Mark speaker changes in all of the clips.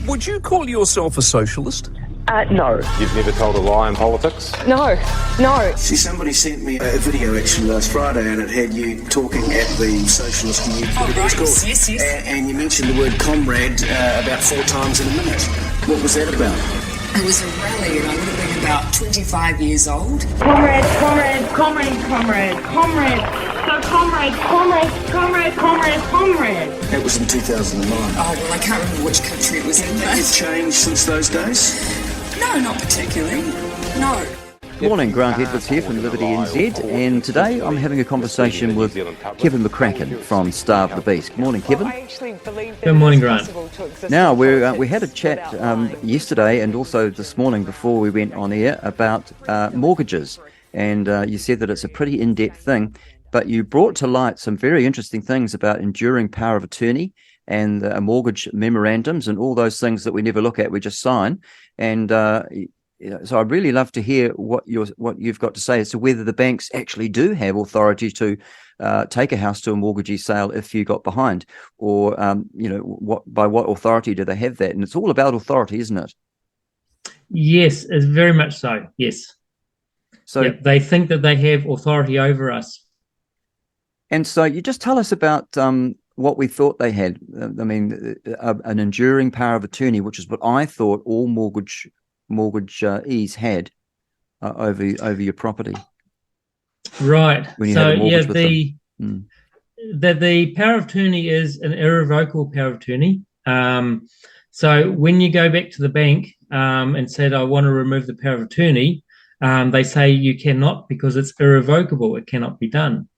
Speaker 1: Would you call yourself a socialist?
Speaker 2: No.
Speaker 3: You've never told a lie in politics?
Speaker 2: No.
Speaker 4: See, somebody sent me a video actually last Friday, and it had you talking at the Socialist Youth, whatever it's called.
Speaker 2: Yes.
Speaker 4: And you mentioned the word comrade about 4 times in a minute. What was that about?
Speaker 5: It was a rally, and I would have been about 25 years old.
Speaker 6: Comrade. So comrade.
Speaker 4: That was in 2009.
Speaker 5: Oh, well, I can't remember which country it was in.
Speaker 4: Has it changed since those days?
Speaker 5: No, not particularly. No.
Speaker 7: Morning, Grant Edwards here from LibertyNZ, and today I'm having a conversation with Kevin McCracken from Starve the Beast. Good morning, Kevin.
Speaker 8: Good morning, Grant.
Speaker 7: Now, we had a chat yesterday and also this morning before we went on air about mortgages, and you said that it's a pretty in-depth thing, but you brought to light some very interesting things about enduring power of attorney and mortgage memorandums and all those things that we never look at, we just sign. And so I'd really love to hear what you've got to say as to whether the banks actually do have authority to take a house to a mortgagee sale if you got behind, or by what authority do they have that? And it's all about authority, isn't it?
Speaker 8: Yes, it's very much so. Yes. So they think that they have authority over us.
Speaker 7: And so you just tell us about what we thought they had. An enduring power of attorney, which is what I thought all mortgagees had over your property.
Speaker 8: Right.
Speaker 7: When you had a mortgage with
Speaker 8: the power of attorney is an irrevocable power of attorney. So when you go back to the bank and said, I want to remove the power of attorney, they say you cannot because it's irrevocable. It cannot be done.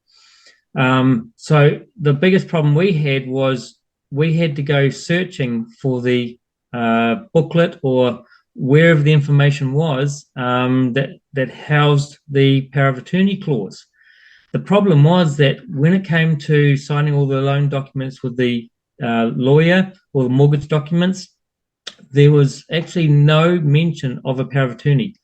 Speaker 8: So the biggest problem we had was we had to go searching for the booklet or wherever the information was that housed the power of attorney clause. The problem was that when it came to signing all the loan documents with the lawyer or the mortgage documents, there was actually no mention of a power of attorney.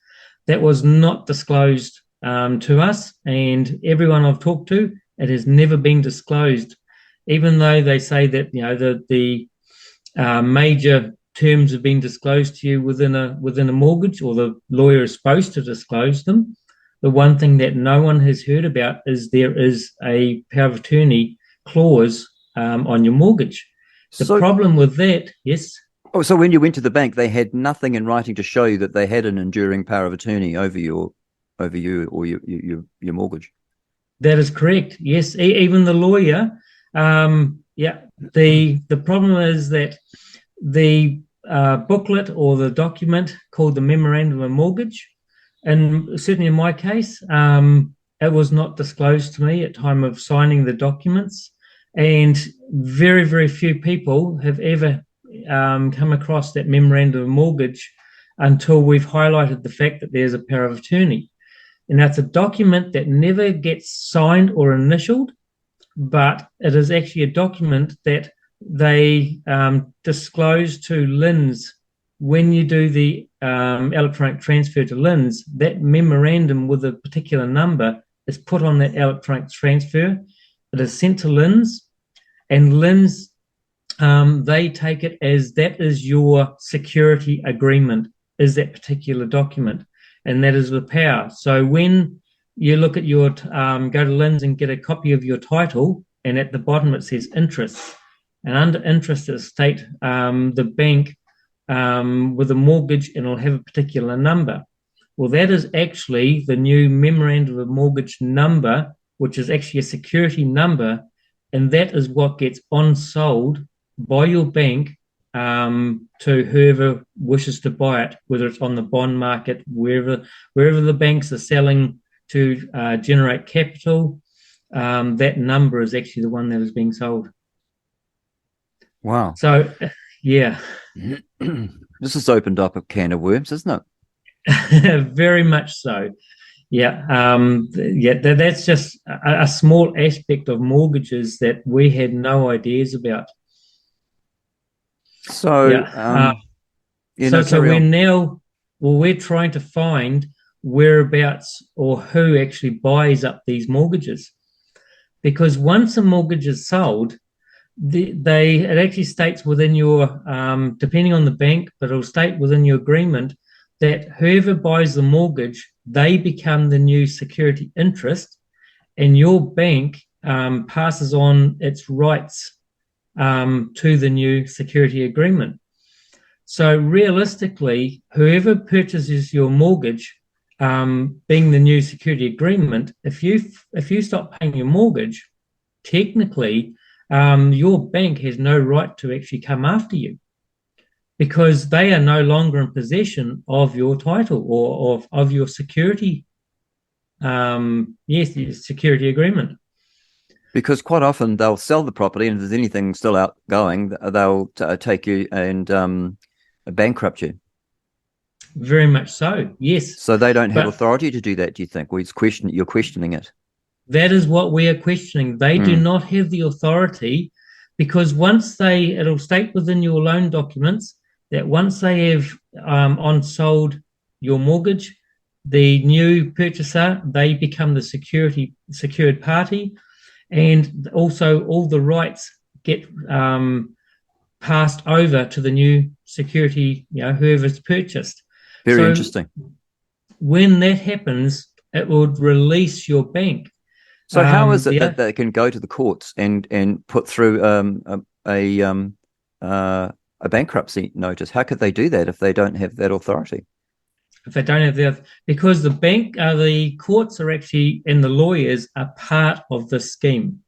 Speaker 8: That was not disclosed to us, and everyone I've talked to, it has never been disclosed, even though they say that the major terms have been disclosed to you within a mortgage, or the lawyer is supposed to disclose them. The one thing that no one has heard about is there is a power of attorney clause on your mortgage. The problem with that, yes.
Speaker 7: Oh, so when you went to the bank, they had nothing in writing to show you that they had an enduring power of attorney over you or your mortgage.
Speaker 8: That is correct. Yes, even the lawyer. The problem is that the booklet or the document called the memorandum of mortgage, and certainly in my case, it was not disclosed to me at time of signing the documents, and very, very few people have ever come across that memorandum of mortgage until we've highlighted the fact that there's a power of attorney. And that's a document that never gets signed or initialed, but it is actually a document that they disclose to LINZ. When you do the electronic transfer to LINZ, that memorandum with a particular number is put on that electronic transfer. It is sent to LINZ, and LINZ, they take it as that is your security agreement, is that particular document. And that is the power. So when you look at your, go to LINZ and get a copy of your title, and at the bottom it says interest. And under interest it state the bank with a mortgage, and it'll have a particular number. Well, that is actually the new memorandum of mortgage number, which is actually a security number, and that is what gets on-sold by your bank to whoever wishes to buy it, whether it's on the bond market, wherever the banks are selling to generate capital. That number is actually the one that is being sold.
Speaker 7: Wow.
Speaker 8: So, yeah.
Speaker 7: This has opened up a can of worms, isn't it?
Speaker 8: Very much so. Yeah. That's just a small aspect of mortgages that we had no ideas about.
Speaker 7: So,
Speaker 8: we're trying to find whereabouts or who actually buys up these mortgages, because once a mortgage is sold, it actually states within your, depending on the bank, but it'll state within your agreement that whoever buys the mortgage, they become the new security interest, and your bank passes on its rights to the new security agreement. So realistically, whoever purchases your mortgage, being the new security agreement, if you stop paying your mortgage, technically your bank has no right to actually come after you, because they are no longer in possession of your title or of your security, your security agreement.
Speaker 7: Because quite often they'll sell the property, and if there's anything still outgoing, they'll take you and bankrupt you.
Speaker 8: Very much so, yes.
Speaker 7: So they don't have authority to do that, do you think? Well, you're questioning it.
Speaker 8: That is what we are questioning. They do not have the authority, because it'll state within your loan documents that once they have on-sold your mortgage, the new purchaser, they become the secured party, and also all the rights get passed over to the new security, whoever's purchased.
Speaker 7: Very interesting.
Speaker 8: When that happens, it would release your bank.
Speaker 7: So how is it that they can go to the courts and put through a bankruptcy notice? How could they do that if they don't have that authority?
Speaker 8: If they don't have because the courts are actually, and the lawyers are part of the scheme.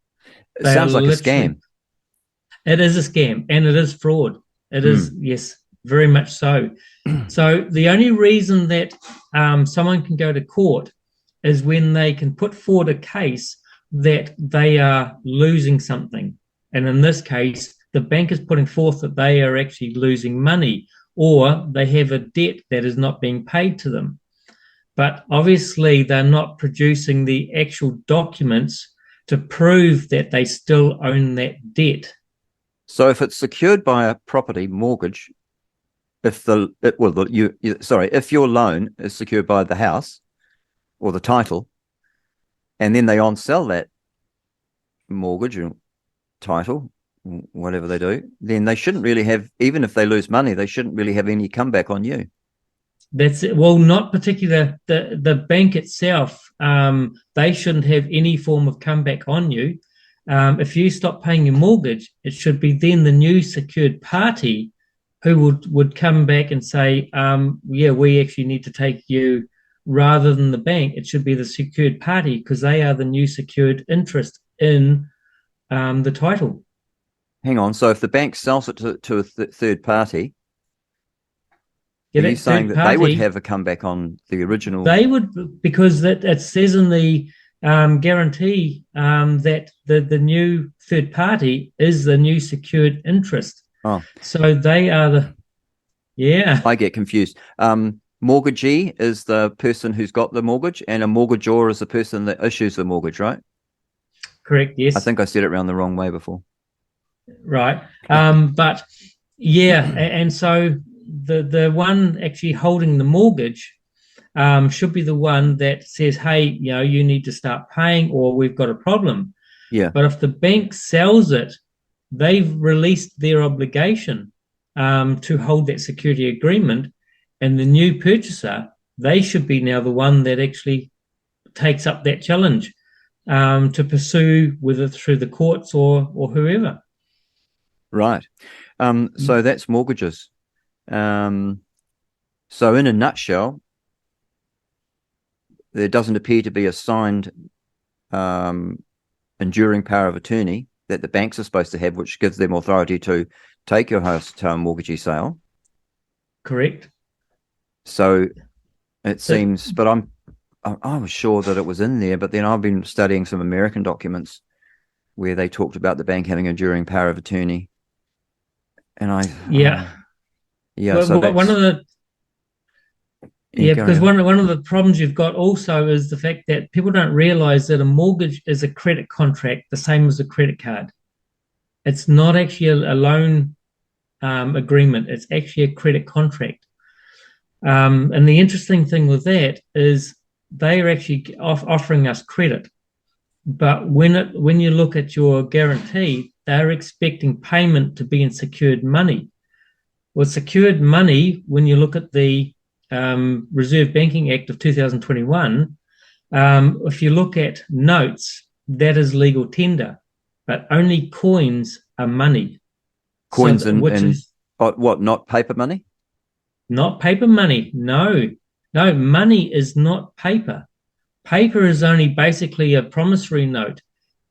Speaker 7: It sounds like a scam.
Speaker 8: It is a scam, and it is fraud. It is, yes, very much so. So the only reason that someone can go to court is when they can put forward a case that they are losing something. And in this case, the bank is putting forth that they are actually losing money, or they have a debt that is not being paid to them. But obviously, they're not producing the actual documents to prove that they still own that debt.
Speaker 7: So if it's secured by a property mortgage, if your loan is secured by the house or the title, and then they on-sell that mortgage or title, whatever they do, then they shouldn't really have, even if they lose money, they shouldn't really have any comeback on you.
Speaker 8: That's it. Well, not particular. The bank itself, they shouldn't have any form of comeback on you. If you stop paying your mortgage, it should be then the new secured party who would come back and say, we actually need to take you, rather than the bank. It should be the secured party, because they are the new secured interest in the title.
Speaker 7: Hang on. So if the bank sells it to a third party, are you saying that they would have a comeback on the original? They
Speaker 8: would, because it says in the guarantee that the new third party is the new secured interest.
Speaker 7: Oh.
Speaker 8: So they are I
Speaker 7: get confused. Mortgagee is the person who's got the mortgage, and a mortgagor is the person that issues the mortgage, right?
Speaker 8: Correct, yes.
Speaker 7: I think I said it around the wrong way before.
Speaker 8: Right. But and so the one actually holding the mortgage should be the one that says, hey, you need to start paying, or we've got a problem.
Speaker 7: Yeah.
Speaker 8: But if the bank sells it, they've released their obligation to hold that security agreement, and the new purchaser, they should be now the one that actually takes up that challenge to pursue, whether through the courts or whoever.
Speaker 7: Right. So that's mortgages. So in a nutshell, there doesn't appear to be a signed enduring power of attorney that the banks are supposed to have, which gives them authority to take your house to a mortgagee sale.
Speaker 8: Correct.
Speaker 7: So it seems, but I was sure that it was in there, but then I've been studying some American documents where they talked about the bank having enduring power of attorney. And
Speaker 8: Well,
Speaker 7: so
Speaker 8: one of the because one of the problems you've got also is the fact that people don't realize that a mortgage is a credit contract, the same as a credit card. It's not actually a loan agreement. It's actually a credit contract. And the interesting thing with that is they are actually offering us credit. But when you look at your guarantee, they're expecting payment to be in secured money. Well, secured money, when you look at the Reserve Banking Act of 2021, if you look at notes, that is legal tender, but only coins are money.
Speaker 7: Coins what, not paper money?
Speaker 8: Not paper money. No, money is not paper. Paper is only basically a promissory note.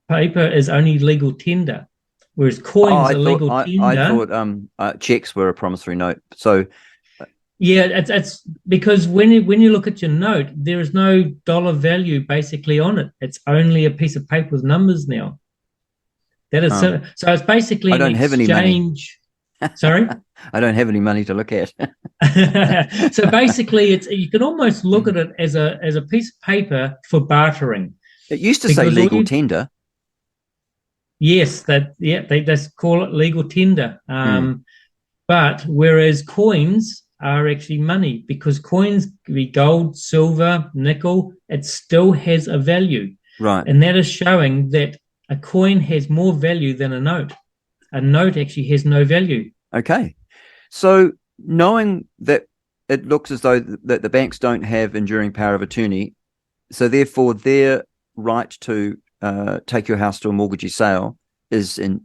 Speaker 8: Paper is only legal tender, whereas coins are legal tender.
Speaker 7: I thought checks were a promissory note. So
Speaker 8: yeah, it's because when you look at your note, there is no dollar value basically on it. It's only a piece of paper with numbers now. That is so it's basically
Speaker 7: I don't have any money.
Speaker 8: Sorry?
Speaker 7: I don't have any money to look at.
Speaker 8: So basically, you can almost look at it as a piece of paper for bartering.
Speaker 7: It used to say legal tender.
Speaker 8: Yes, they just call it legal tender. But whereas coins are actually money, because coins can be gold, silver, nickel, it still has a value.
Speaker 7: Right.
Speaker 8: And that is showing that a coin has more value than a note. A note actually has no value.
Speaker 7: Okay. So knowing that it looks as though that the banks don't have enduring power of attorney, so therefore their right to take your house to a mortgagee sale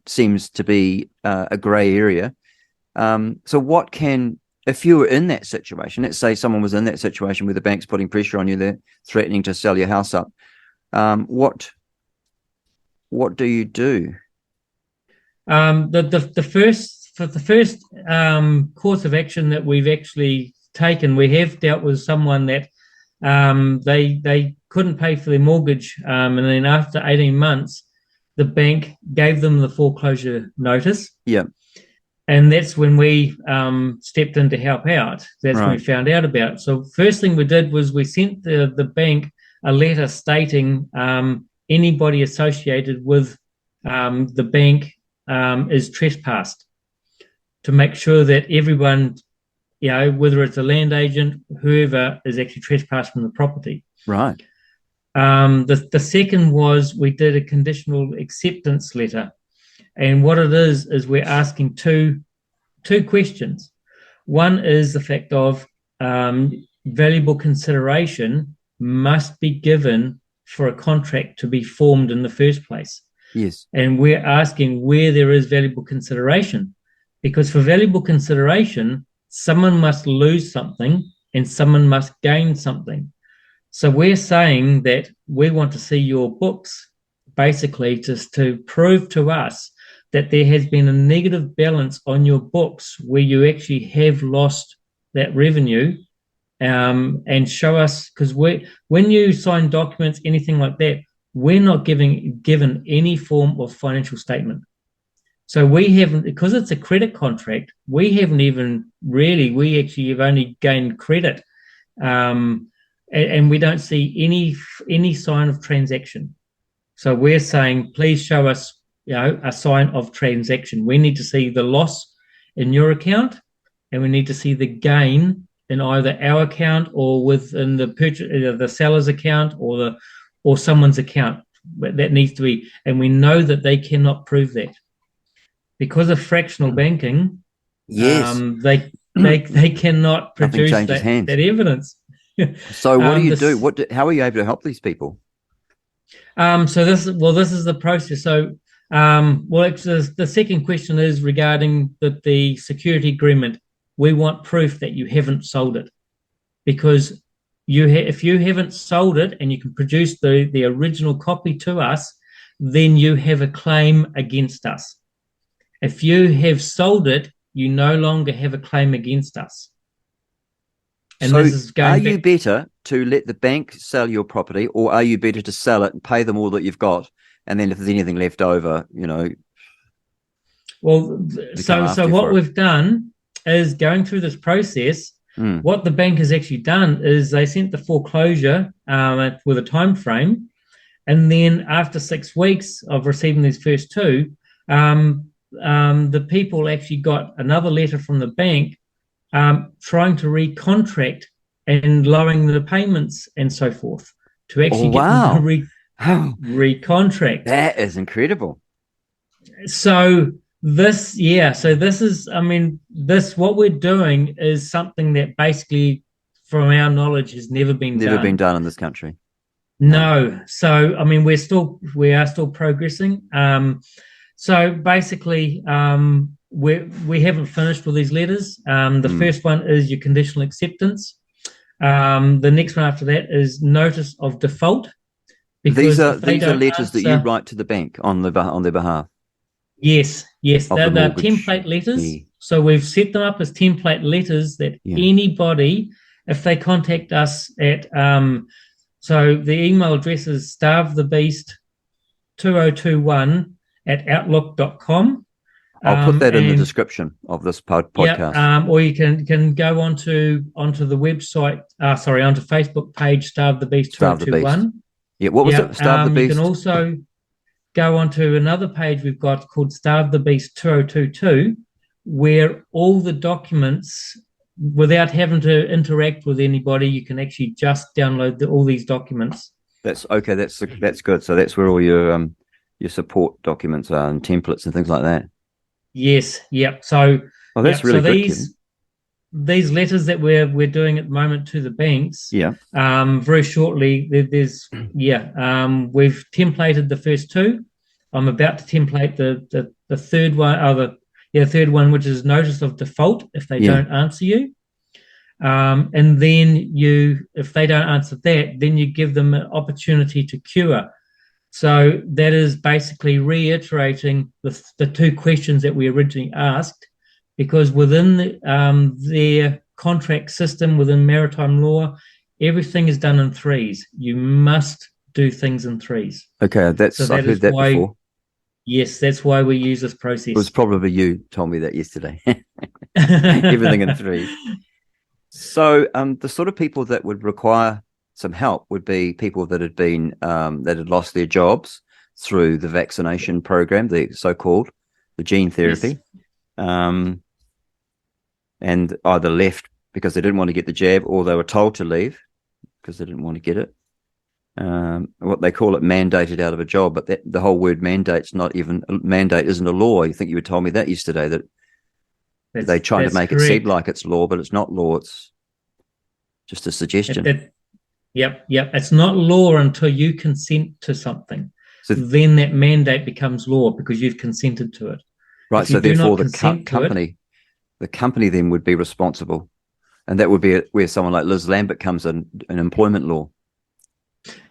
Speaker 7: seems to be a grey area. So what can, if you were in that situation, let's say someone was in that situation where the bank's putting pressure on you, they're threatening to sell your house up, what do you do?
Speaker 8: The first course of action that we've actually taken, we have dealt with someone that they couldn't pay for their mortgage, and then after 18 months, the bank gave them the foreclosure notice.
Speaker 7: Yeah.
Speaker 8: And that's when we stepped in to help out. That's when we found out about it. So first thing we did was we sent the bank a letter stating anybody associated with the bank is trespassed, to make sure that everyone, whether it's a land agent, whoever, is actually trespassed from the property.
Speaker 7: Right.
Speaker 8: The second was we did a conditional acceptance letter. And what it is we're asking two questions. One is the fact of valuable consideration must be given for a contract to be formed in the first place.
Speaker 7: Yes.
Speaker 8: And we're asking where there is valuable consideration, because for valuable consideration, someone must lose something and someone must gain something. So we're saying that we want to see your books, basically just to prove to us that there has been a negative balance on your books where you actually have lost that revenue, and show us, because when you sign documents, anything like that, we're not given any form of financial statement. So we haven't, because it's a credit contract, we haven't even really, we actually have only gained credit, and we don't see any sign of transaction. So we're saying, please show us, a sign of transaction. We need to see the loss in your account, and we need to see the gain in either our account or within the seller's account or someone's account. That needs to be, and we know that they cannot prove that because of fractional banking.
Speaker 7: Yes,
Speaker 8: they cannot produce that evidence.
Speaker 7: So what do you do? How are you able to help these people?
Speaker 8: So this is the process. So the second question is regarding the security agreement. We want proof that you haven't sold it, because if you haven't sold it and you can produce the original copy to us, then you have a claim against us. If you have sold it, you no longer have a claim against us. And
Speaker 7: so
Speaker 8: this is going
Speaker 7: are you better to let the bank sell your property, or are you better to sell it and pay them all that you've got, and then if there's anything left over,
Speaker 8: Well, so what we've done is, going through this process, what the bank has actually done is they sent the foreclosure with a time frame, and then after 6 weeks of receiving these first two, the people actually got another letter from the bank trying to recontract and lowering the payments and so forth to actually get them to recontract.
Speaker 7: That is incredible.
Speaker 8: So this is, I mean, what we're doing is something that basically, from our knowledge, has never been
Speaker 7: done in this country.
Speaker 8: No. So, I mean, we are still progressing. So basically, we haven't finished with these letters. The first one is your conditional acceptance. The next one after that is notice of default.
Speaker 7: These are letters that you write to the bank on their behalf.
Speaker 8: Yes, they're template letters. Yeah. So we've set them up as template letters that anybody, if they contact us at, so the email address is starvethebeast2021@outlook.com.
Speaker 7: I'll put that in the description of this podcast.
Speaker 8: Yeah, or you can go onto the website, onto Facebook page, Starve the Beast 2021. Yeah, what was it? Starve the Beast. You can also go onto another page we've got called Starve the Beast 2022, where all the documents, without having to interact with anybody, you can actually just download all these documents. That's okay. That's good. So that's where all your support documents are and templates and things like that. Yes. Yep. So that's really good. These letters that we're doing at the moment to the banks. Yeah. Very shortly, we've templated the first two. I'm about to template the third one. The third one, which is notice of default if they don't answer you. And then if they don't answer that, then you give them an opportunity to cure. So that is basically reiterating the two questions that we originally asked, because within their contract system, within maritime law, everything is done in threes. You must do things in threes. Okay, I've heard that before. Yes, that's why we use this process. It was probably you told me that yesterday. Everything in threes. So the sort of people that would require some help would be people that had been that had lost their jobs through the vaccination program, the so-called the gene therapy, and either left because they didn't want to get the jab, or they were told to leave because they didn't want to get it. What they call it, mandated out of a job, but the whole word mandate isn't a law. I think you told me that yesterday, that they try to make it seem like it's law, but it's not law. It's just a suggestion. Yep. It's not law until you consent to something. So then that mandate becomes law because you've consented to it. Right. So therefore, the company then would be responsible, and that would be where someone like Liz Lambert comes in employment law.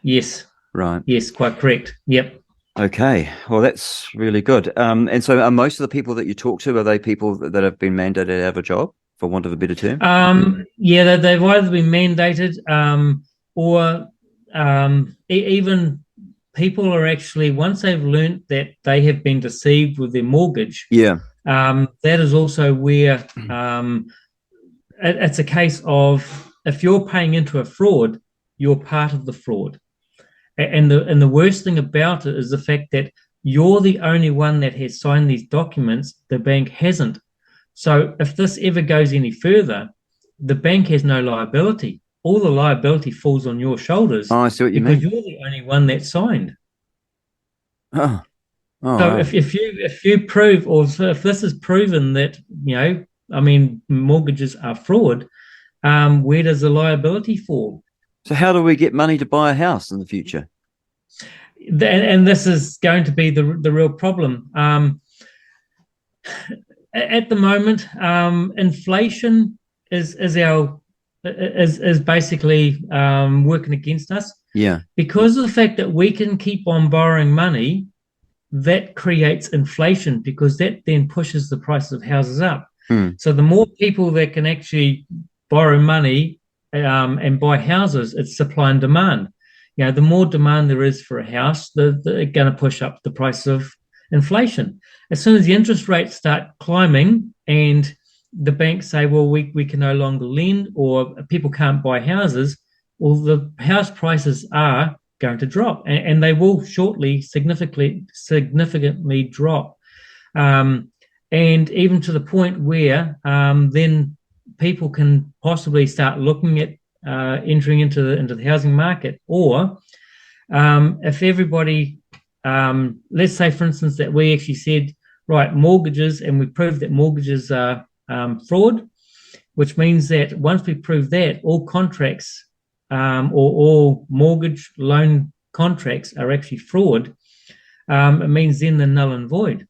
Speaker 8: Yes. Right. Yes, quite correct. Yep. Okay. Well, that's really good. And so are most of the people that you talk to, are they people that have been mandated out of a job, for want of a better term? Yeah, they've either been mandated or even people are actually, once they've learnt that they have been deceived with their mortgage, that is also where it's a case of, if you're paying into a fraud, you're part of the fraud. And the worst thing about it is the fact that you're the only one that has signed these documents. The bank hasn't. So if this ever goes any further, the bank has no liability. All the liability falls on your shoulders. Oh, I see what you mean. Because you're the only one that signed. So if you prove, or if this is proven that, mortgages are fraud, where does the liability fall? So how do we get money to buy a house in the future? And this is going to be the real problem. At the moment, inflation is basically working against us. Yeah. Because of the fact that we can keep on borrowing money, that creates inflation, because that then pushes the prices of houses up. So the more people that can actually borrow money and buy houses, it's supply and demand. The more demand there is for a house, they're going to push up the price of inflation. As soon as the interest rates start climbing and the banks say, well, we can no longer lend, or people can't buy houses, well, the house prices are going to drop, and they will shortly significantly drop. And even to the point where then people can possibly start looking at entering into the housing market, or if everybody, let's say, for instance, that we actually said right, mortgages, and we prove that mortgages are fraud, which means that once we prove that, all contracts or all mortgage loan contracts are actually fraud, it means then they're null and void.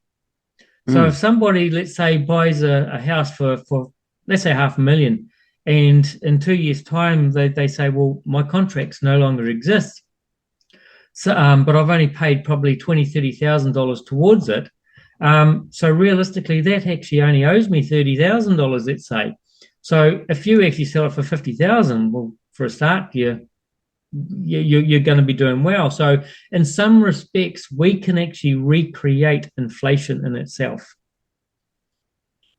Speaker 8: So if somebody, let's say, buys a house for let's say $500,000, and in 2 years' time they say, well, my contracts no longer exist, so but I've only paid probably $20,000-$30,000 towards it. So realistically, that actually only owes me $30,000, let's say. So if you actually sell it for $50,000, well, for a start, you're going to be doing well. So in some respects, we can actually recreate inflation in itself.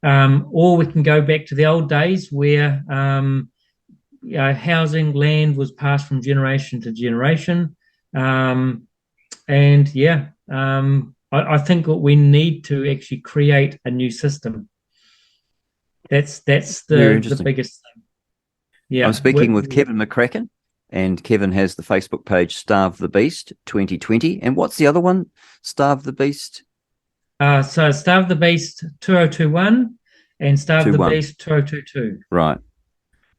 Speaker 8: Or we can go back to the old days where housing, land was passed from generation to generation. I think what we need to actually create a new system. That's the biggest thing. Yeah,
Speaker 7: I'm speaking with Kevin McCracken, and Kevin has the Facebook page Starve the Beast 2020. And what's the other one? Starve the Beast?
Speaker 8: So Starve the Beast 2021 and Starve the Beast 2022.
Speaker 7: Right.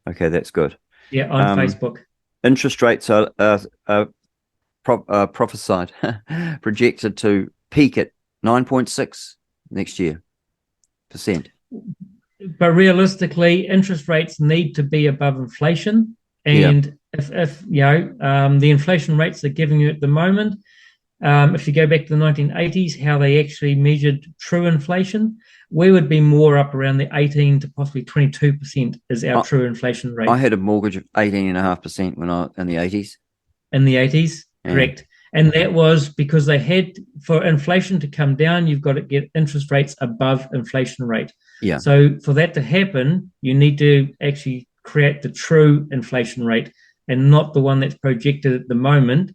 Speaker 7: Okay, that's good.
Speaker 8: Yeah, on Facebook.
Speaker 7: Interest rates are prophesied, projected to peak at 9.6 next year %.
Speaker 8: But realistically, interest rates need to be above inflation. And if the inflation rates they're giving you at the moment, if you go back to the 1980s, how they actually measured true inflation, we would be more up around the 18 to possibly 22% is our true inflation rate.
Speaker 7: I had a mortgage of 18.5% when in the 80s.
Speaker 8: In the 80s, correct. And that was because they had, for inflation to come down, you've got to get interest rates above inflation rate.
Speaker 7: Yeah.
Speaker 8: So for that to happen, you need to actually create the true inflation rate and not the one that's projected at the moment,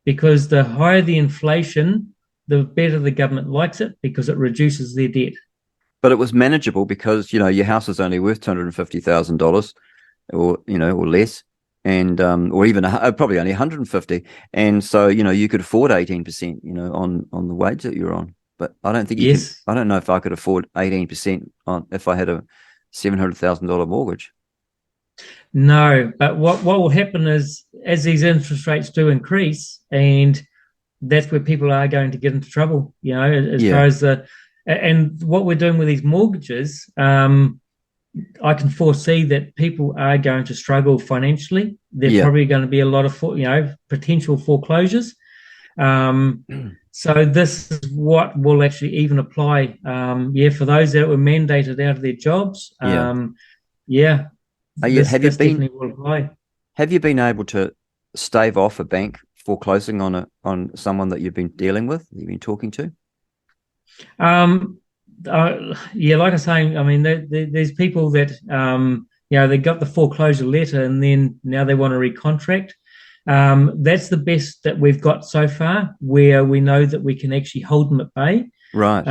Speaker 8: because the higher the inflation, the better the government likes it, because it reduces their debt.
Speaker 7: But it was manageable because, your house is only worth $250,000 or less, and or even probably only 150. And so, you could afford 18%, on the wage that you're on. But I don't think I don't know if I could afford 18% if I had a $700,000 mortgage.
Speaker 8: No, but what will happen is, as these interest rates do increase, and that's where people are going to get into trouble, far as and what we're doing with these mortgages, I can foresee that people are going to struggle financially. There's probably going to be a lot of potential foreclosures. So this is what will actually even apply, for those that were mandated out of their jobs. Have you been able to stave off a bank foreclosing on someone that you've been dealing with, you've been talking to? Like I was saying, I mean, there's people that they got the foreclosure letter and then now they want to recontract. That's the best that we've got so far, where we know that we can actually hold them at bay.
Speaker 7: Right.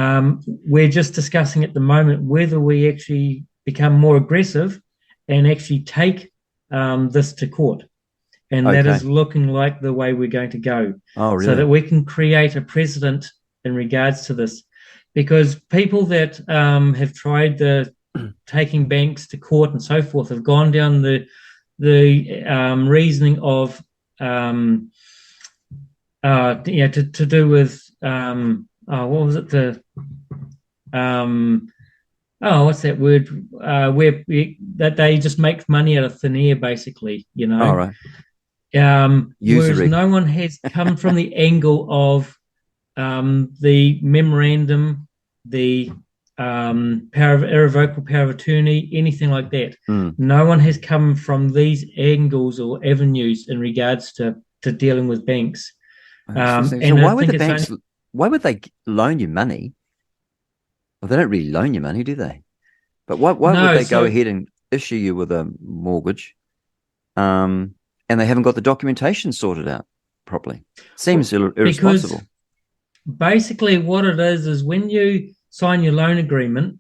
Speaker 8: We're just discussing at the moment whether we actually become more aggressive and actually take this to court. And that is looking like the way we're going to go.
Speaker 7: Oh, really?
Speaker 8: So that we can create a precedent in regards to this. Because people that have tried taking banks to court and so forth have gone down the reasoning of to do with what was it, what's that word, where that they just make money out of thin air, basically,
Speaker 7: All right.
Speaker 8: Whereas no one has come from the angle of the memorandum, the irrevocable power of attorney, anything like that. No one has come from these angles or avenues in regards to dealing with banks.
Speaker 7: So why would the banks? Why would they loan you money? Well, they don't really loan you money, do they? But why would they go ahead and issue you with a mortgage, and they haven't got the documentation sorted out properly? Seems irresponsible.
Speaker 8: Because basically what it is when you sign your loan agreement,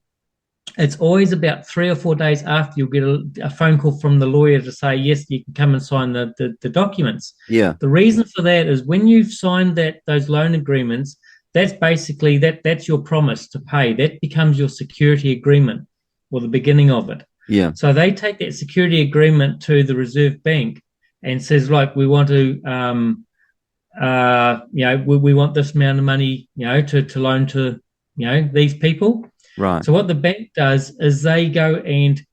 Speaker 8: it's always about 3 or 4 days after you'll get a phone call from the lawyer to say, yes, you can come and sign the documents.
Speaker 7: Yeah.
Speaker 8: The reason for that is when you've signed those loan agreements, that's basically that's your promise to pay. That becomes your security agreement, or the beginning of it.
Speaker 7: Yeah.
Speaker 8: So they take that security agreement to the Reserve Bank and says, like, we want to, we want this amount of money, to loan to, these people.
Speaker 7: Right.
Speaker 8: So what the bank does is they go and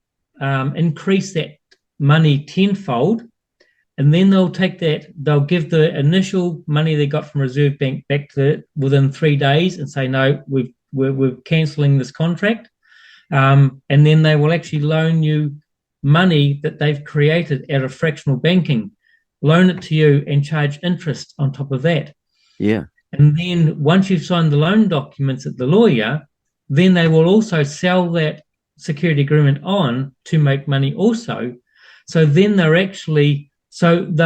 Speaker 8: increase that money tenfold, and then they'll take that, they'll give the initial money they got from Reserve Bank back to it within 3 days and say, no, we're cancelling this contract. And then they will actually loan you money that they've created out of fractional banking, loan it to you and charge interest on top of that.
Speaker 7: Yeah.
Speaker 8: And then once you've signed the loan documents at the lawyer, then they will also sell that security agreement on to make money also. So then they're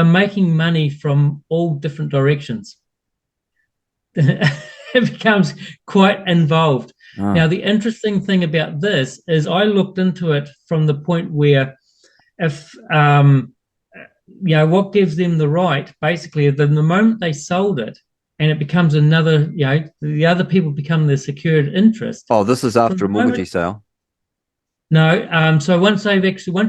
Speaker 8: making money from all different directions. It becomes quite involved. Oh. Now, the interesting thing about this is I looked into it from the point where if, what gives them the right, basically, the moment they sold it and it becomes another, the other people become the secured interest.
Speaker 7: Oh, this is after a mortgagee sale?
Speaker 8: No. So once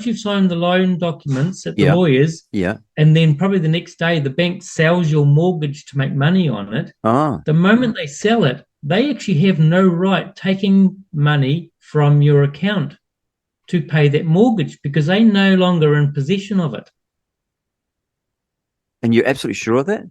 Speaker 8: you've signed the loan documents at the lawyers,
Speaker 7: yeah,
Speaker 8: and then probably the next day the bank sells your mortgage to make money on it.
Speaker 7: Oh.
Speaker 8: The moment they sell it, they actually have no right taking money from your account to pay that mortgage because they no longer in possession of it.
Speaker 7: And you're absolutely sure of that?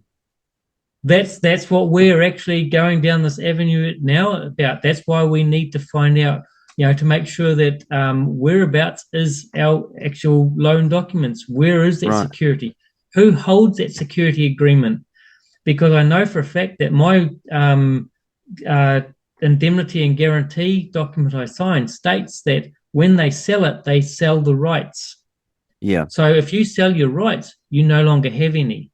Speaker 8: That's what we're actually going down this avenue now about. That's why we need to find out, to make sure that whereabouts is our actual loan documents. Where is that security? Who holds that security agreement? Because I know for a fact that my indemnity and guarantee document I signed states that when they sell it, they sell the rights.
Speaker 7: Yeah.
Speaker 8: So if you sell your rights, you no longer have any.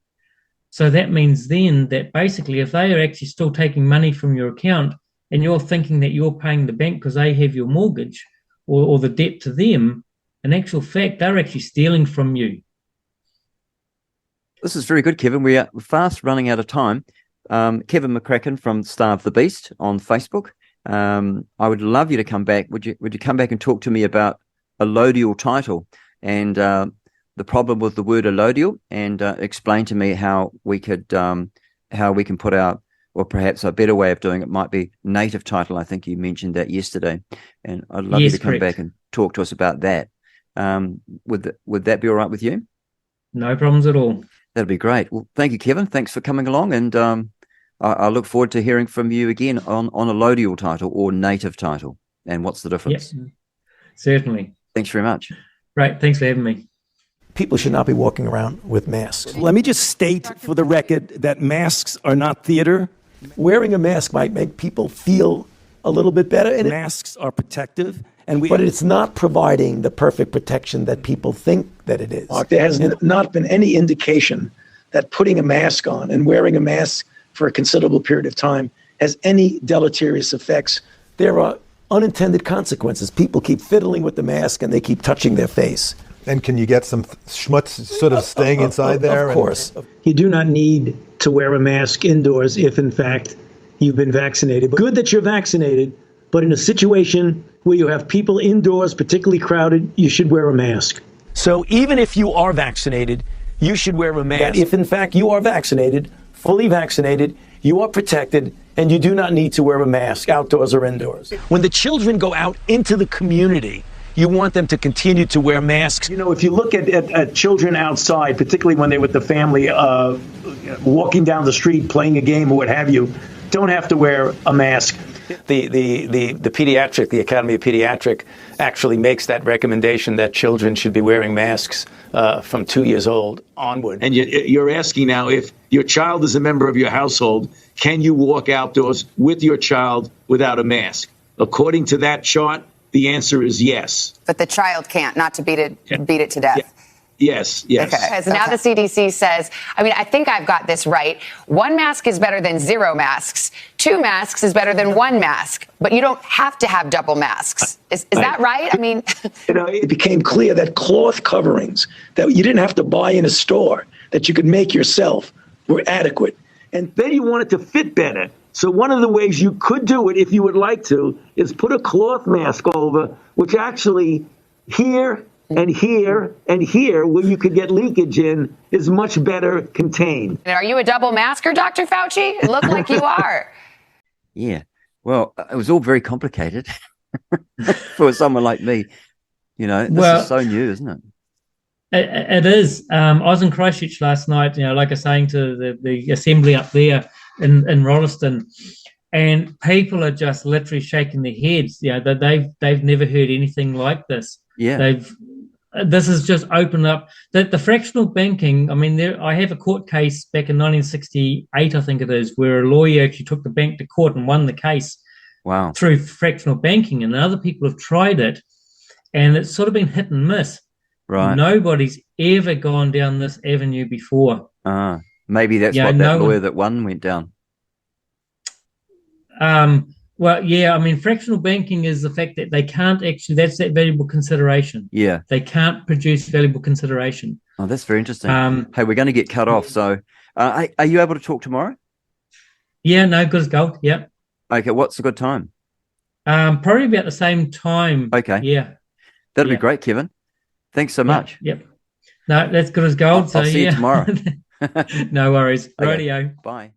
Speaker 8: So that means then that basically if they are actually still taking money from your account and you're thinking that you're paying the bank because they have your mortgage or the debt to them, in actual fact, they're actually stealing from you.
Speaker 7: This is very good, Kevin. We are fast running out of time. Kevin McCracken from Starve the Beast on Facebook. I would love you to come back. Would you come back and talk to me about allodial title and the problem with the word allodial, and explain to me how we can put our, or perhaps a better way of doing it might be native title. I think you mentioned that yesterday, and I'd love you to come back and talk to us about that. Would that be all right with you?
Speaker 8: No problems at all.
Speaker 7: That'd be great. Well, thank you, Kevin. Thanks for coming along, and I look forward to hearing from you again on allodial title or native title, and what's the difference.
Speaker 8: Yes, certainly.
Speaker 7: Thanks very much.
Speaker 8: Right. Thanks for having me.
Speaker 2: People should not be walking around with masks.
Speaker 9: Let me just state for the record that masks are not theater.
Speaker 2: Wearing a mask might make people feel a little bit better. And
Speaker 9: masks are protective.
Speaker 2: But it's not providing the perfect protection that people think that it is.
Speaker 4: There has not been any indication that putting a mask on and wearing a mask for a considerable period of time has any deleterious effects.
Speaker 2: There are unintended consequences. People keep fiddling with the mask and they keep touching their face.
Speaker 10: And can you get some schmutz sort of staying inside there?
Speaker 2: Of course.
Speaker 11: You do not need to wear a mask indoors if, in fact, you've been vaccinated. Good that you're vaccinated, but in a situation where you have people indoors, particularly crowded, you should wear a mask.
Speaker 9: So even if you are vaccinated, you should wear a mask.
Speaker 2: That if, in fact, you are vaccinated, fully vaccinated, you are protected, and you do not need to wear a mask outdoors or indoors.
Speaker 9: When the children go out into the community, you want them to continue to wear masks.
Speaker 11: If you look at children outside, particularly when they're with the family, walking down the street, playing a game or what have you, don't have to wear a mask.
Speaker 2: The Academy of Pediatric actually makes that recommendation that children should be wearing masks from 2 years old onward.
Speaker 11: And you're asking now, if your child is a member of your household, can you walk outdoors with your child without a mask? According to that chart, the answer is yes.
Speaker 12: But the child can't, not to beat it to death.
Speaker 11: Yeah. Yes.
Speaker 12: Okay. Because now the CDC says, I think I've got this right. 1 mask is better than 0 masks. 2 masks is better than 1 mask. But you don't have to have double masks. Is that right?
Speaker 4: It became clear that cloth coverings that you didn't have to buy in a store, that you could make yourself, were adequate.
Speaker 11: And then you want it to fit better. So one of the ways you could do it, if you would like to, is put a cloth mask over, which actually here and here and here, where you could get leakage in, is much better contained.
Speaker 12: And are you a double masker, Dr. Fauci? It looked like you are.
Speaker 7: Yeah. Well, it was all very complicated for someone like me. You know, this is so new, isn't it?
Speaker 8: It is. I was in Christchurch last night, you know, like I was saying to the assembly up there in Rolleston, and people are just literally shaking their heads. You know, that they've never heard anything like this.
Speaker 7: Yeah.
Speaker 8: This has just opened up the fractional banking. I mean, I have a court case back in 1968, I think it is, where a lawyer actually took the bank to court and won the case.
Speaker 7: Wow. Through
Speaker 8: fractional banking, and other people have tried it, and it's sort of been hit and miss.
Speaker 7: Right.
Speaker 8: Nobody's ever gone down this avenue before.
Speaker 7: Maybe that's what that lawyer that won went down.
Speaker 8: Well, yeah, I mean, fractional banking is the fact that they can't actually, that's that valuable consideration.
Speaker 7: Yeah.
Speaker 8: They can't produce valuable consideration.
Speaker 7: Oh, that's very interesting. Hey, we're going to get cut off. So are you able to talk tomorrow?
Speaker 8: Yeah, no, good as gold. Yeah.
Speaker 7: Okay. What's a good time?
Speaker 8: Probably about the same time.
Speaker 7: Okay.
Speaker 8: Yeah.
Speaker 7: That'll be great, Kevin. Thanks so much.
Speaker 8: Yep. No, that's good as gold.
Speaker 7: I'll see you tomorrow.
Speaker 8: No worries.
Speaker 7: Okay.
Speaker 8: Radio.
Speaker 7: Bye.